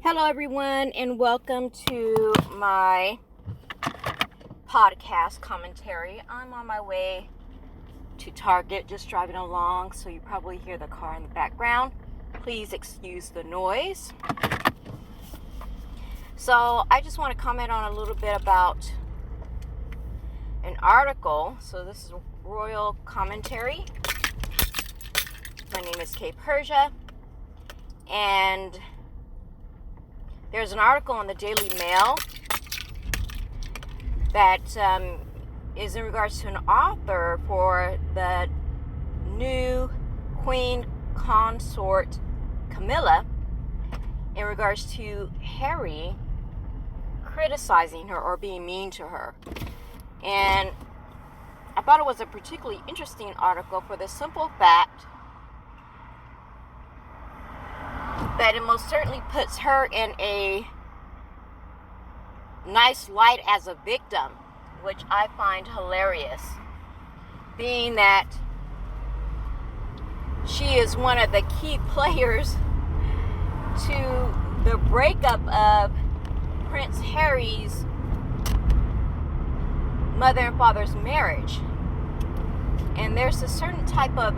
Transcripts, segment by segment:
Hello, everyone, and welcome to my podcast commentary. I'm on my way to Target, just driving along, so you probably hear the car in the background. Please excuse the noise. So, I just want to comment on a little bit about an article. So, this is Royal Commentary. My name is Kay Persia, and there's an article in the Daily Mail that is in regards to an author for the new Queen Consort Camilla in regards to Harry criticizing her or being mean to her. And I thought it was a particularly interesting article for the simple fact that it most certainly puts her in a nice light as a victim, which I find hilarious, being that she is one of the key players to the breakup of Prince Harry's mother and father's marriage. And there's a certain type of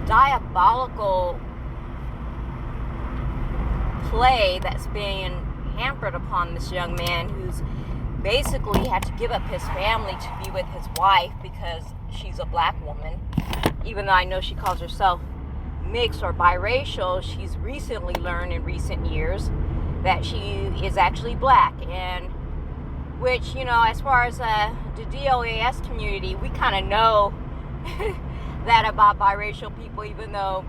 diabolical play that's being hampered upon this young man who's basically had to give up his family to be with his wife because she's a black woman. Even though I know she calls herself mixed or biracial, she's recently learned in recent years that she is actually black. And which, you know, as far as the DOAS community, we kind of know that about biracial people, even though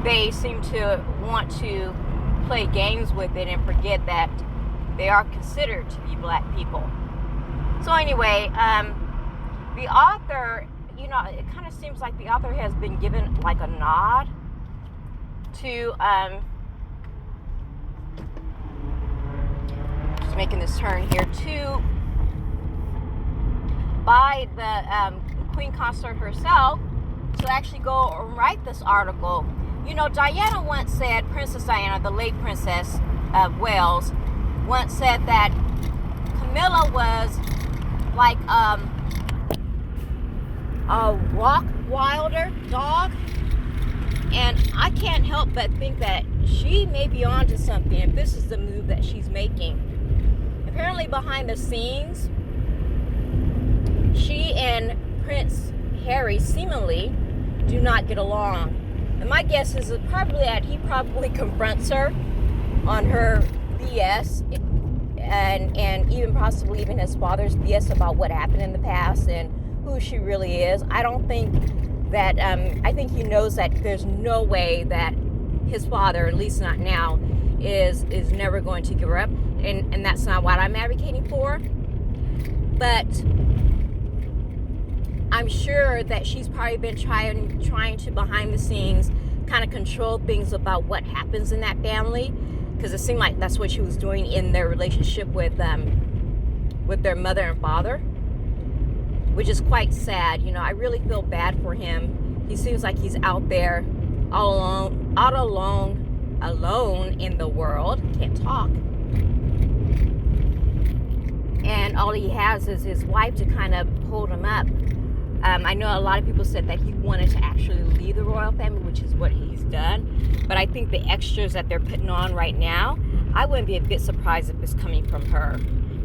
they seem to want to play games with it and forget that they are considered to be black people. So anyway, the author, you know, it kind of seems like the author has been given like a nod to, just making this turn here, to by the Queen Consort herself to actually go and write this article. You know, Diana once said, Princess Diana, the late Princess of Wales, once said that Camilla was like a Rottweiler dog. And I can't help but think that she may be onto something if this is the move that she's making. Apparently behind the scenes, she and Prince Harry seemingly do not get along. And my guess is that he probably confronts her on her BS and even possibly even his father's BS about what happened in the past and who she really is. I don't think that, I think he knows that there's no way that his father, at least not now, is never going to give her up. And that's not what I'm advocating for. But I'm sure that she's probably been trying to behind the scenes kind of control things about what happens in that family, because it seemed like that's what she was doing in their relationship with their mother and father, which is quite sad. You know, I really feel bad for him. He seems like he's out there all alone in the world. Can't talk. And all he has is his wife to kind of hold him up. I know a lot of people said that he wanted to actually leave the royal family, which is what he's done. But I think the extras that they're putting on right now, I wouldn't be a bit surprised if it's coming from her.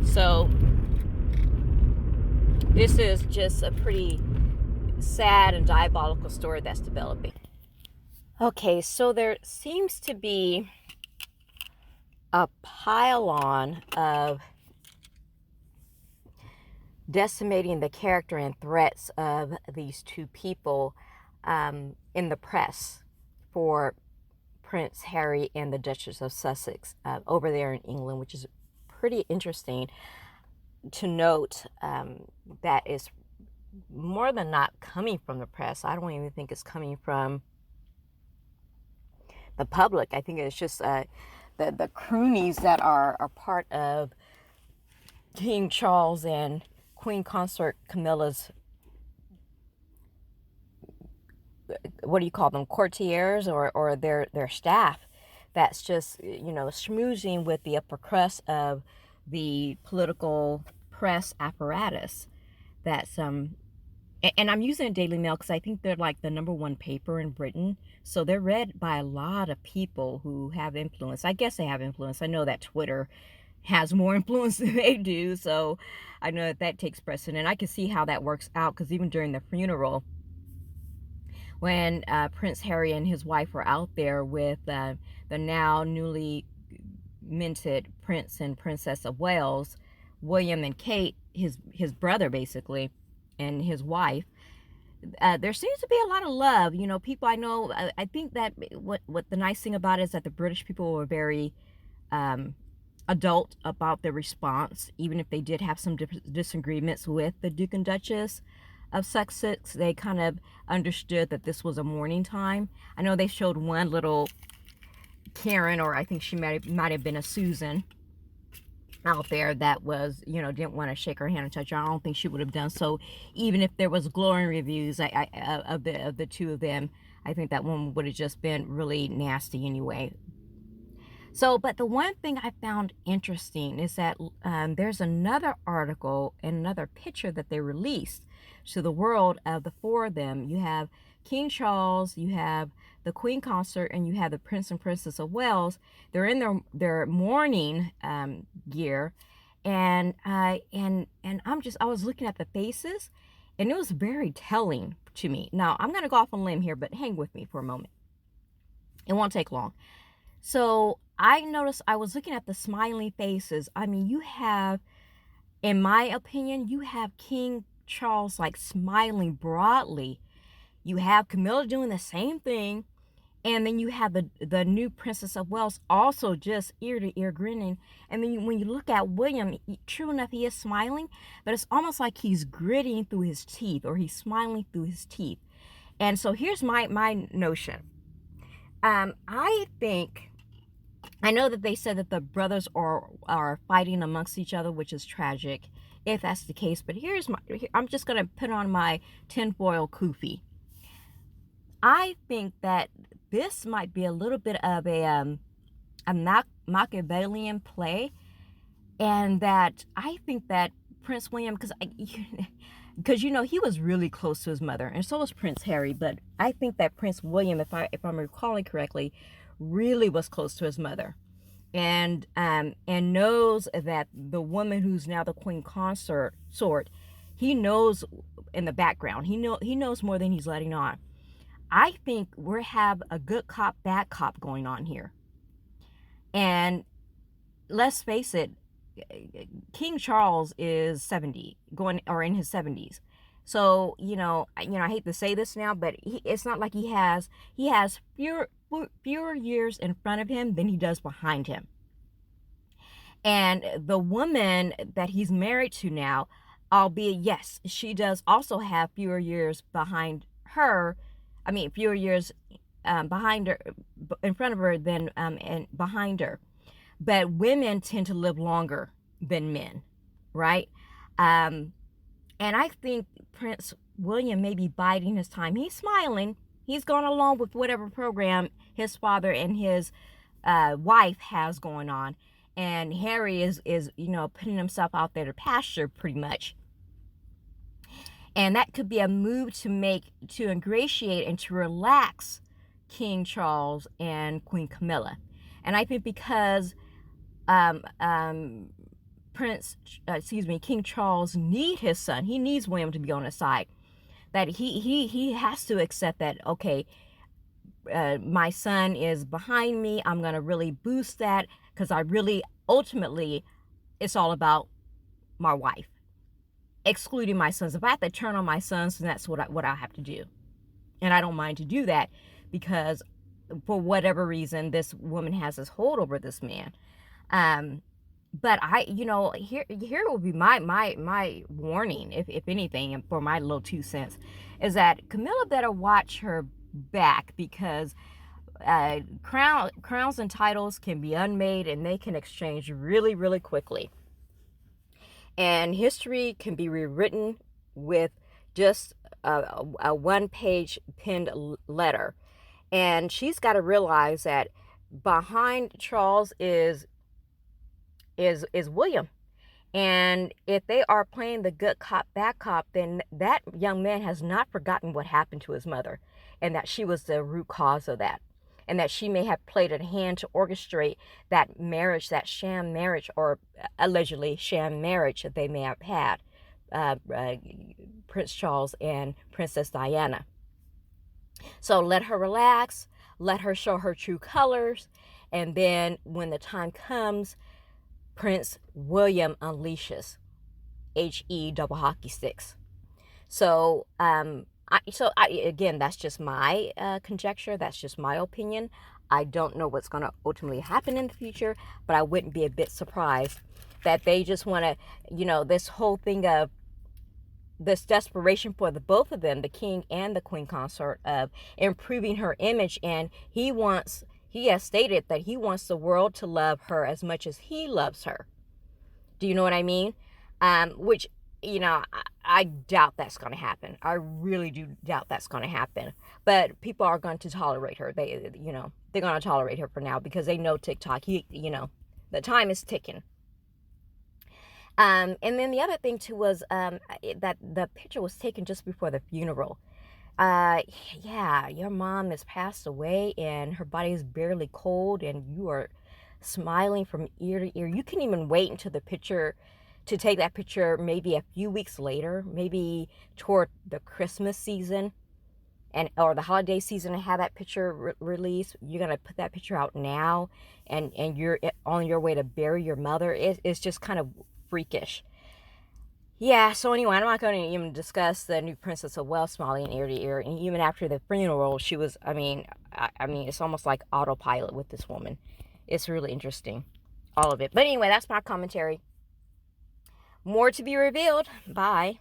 So this is just a pretty sad and diabolical story that's developing. Okay, so there seems to be a pile-on of decimating the character and threats of these two people in the press for Prince Harry and the Duchess of Sussex over there in England, which is pretty interesting to note. That is more than not coming from the press. I don't even think it's coming from the public. I think it's just the croonies that are part of King Charles and Queen Consort Camilla's what do you call them, courtiers or their staff that's just, schmoozing with the upper crust of the political press apparatus. That's and I'm using a Daily Mail because I think they're like the number one paper in Britain. So they're read by a lot of people who have influence. I guess they have influence. I know that Twitter has more influence than they do. So I know that takes precedent. I can see how that works out because even during the funeral, when Prince Harry and his wife were out there with the now newly minted Prince and Princess of Wales, William and Kate, his brother basically, and his wife, there seems to be a lot of love. People I know, I think that what the nice thing about it is that the British people were very adult about their response, even if they did have some disagreements with the Duke and Duchess of Sussex. They kind of understood that this was a mourning time. I know they showed one little Karen, or I think she might have been a Susan, out there that was, didn't want to shake her hand and touch her. I don't think she would have done so, even if there was glowing reviews of the two of them. I think that one would have just been really nasty anyway. So, but the one thing I found interesting is that there's another article and another picture that they released to the world of the four of them. You have King Charles, you have the Queen Consort, and you have the Prince and Princess of Wales. They're in their mourning gear, and I was looking at the faces, and it was very telling to me. Now I'm going to go off on a limb here, but hang with me for a moment. It won't take long. So I noticed, I was looking at the smiling faces. I mean, you have, in my opinion, you have King Charles like smiling broadly. You have Camilla doing the same thing. And then you have the new Princess of Wales also just ear to ear grinning. And then when you look at William, true enough, he is smiling, but it's almost like he's gritting through his teeth, or he's smiling through his teeth. And so here's my notion. I know that they said that the brothers are fighting amongst each other, which is tragic if that's the case. But I'm just going to put on my tinfoil kufi. I think that this might be a little bit of a Machiavellian play, and that I think that Prince William, because he was really close to his mother, and so was Prince Harry. But I think that Prince William, if I'm recalling correctly, really was close to his mother, and knows that the woman who's now the Queen Consort, he knows in the background. He knows more than he's letting on. I think we have a good cop, bad cop going on here. And let's face it, King Charles is 70, in his 70s. So, I hate to say this now, but it's not like he has fewer years in front of him than he does behind him. And the woman that he's married to now, albeit, yes, she does also have fewer years behind her. I mean, fewer years behind her, in front of her than and behind her. But women tend to live longer than men, right? And I think Prince William may be biding his time. He's smiling. He's gone along with whatever program his father and his wife has going on. And Harry is putting himself out there to pasture pretty much. And that could be a move to ingratiate and to relax King Charles and Queen Camilla. And I think because King Charles needs his son, he needs William to be on his side, that he has to accept that, okay, my son is behind me. I'm going to really boost that, because ultimately, it's all about my wife. Excluding my sons. If I have to turn on my sons, then that's what I have to do. And I don't mind to do that, because for whatever reason, this woman has this hold over this man. But here will be my warning, if anything, and for my little 2 cents, is that Camilla better watch her back, because crowns and titles can be unmade, and they can exchange really, really quickly. And history can be rewritten with just a one-page pinned letter. And she's got to realize that behind Charles is William. And if they are playing the good cop, bad cop, then that young man has not forgotten what happened to his mother, and that she was the root cause of that, and that she may have played a hand to orchestrate that marriage, that sham marriage, or allegedly sham marriage that they may have had, Prince Charles and Princess Diana. So let her relax, let her show her true colors, and then when the time comes, Prince William unleashes HE double hockey sticks. So, again, that's just my conjecture. That's just my opinion. I don't know what's going to ultimately happen in the future, but I wouldn't be a bit surprised that they just want to, this whole thing of this desperation for the both of them, the king and the queen consort, of improving her image. And he has stated that he wants the world to love her as much as he loves her. Do you know what I mean? Which, I doubt that's going to happen. I really do doubt that's going to happen. But people are going to tolerate her. They're going to tolerate her for now because they know TikTok. The time is ticking. And then the other thing too was that the picture was taken just before the funeral. Yeah, your mom has passed away and her body is barely cold and you are smiling from ear to ear. You can even wait until to take that picture maybe a few weeks later, maybe toward the Christmas season or the holiday season, and have that picture released. You're going to put that picture out now and you're on your way to bury your mother. It's just kind of freakish. Yeah, so anyway, I'm not going to even discuss the new Princess of Wales smiling ear to ear. And even after the funeral, she was, I mean, it's almost like autopilot with this woman. It's really interesting, all of it. But anyway, that's my commentary. More to be revealed. Bye.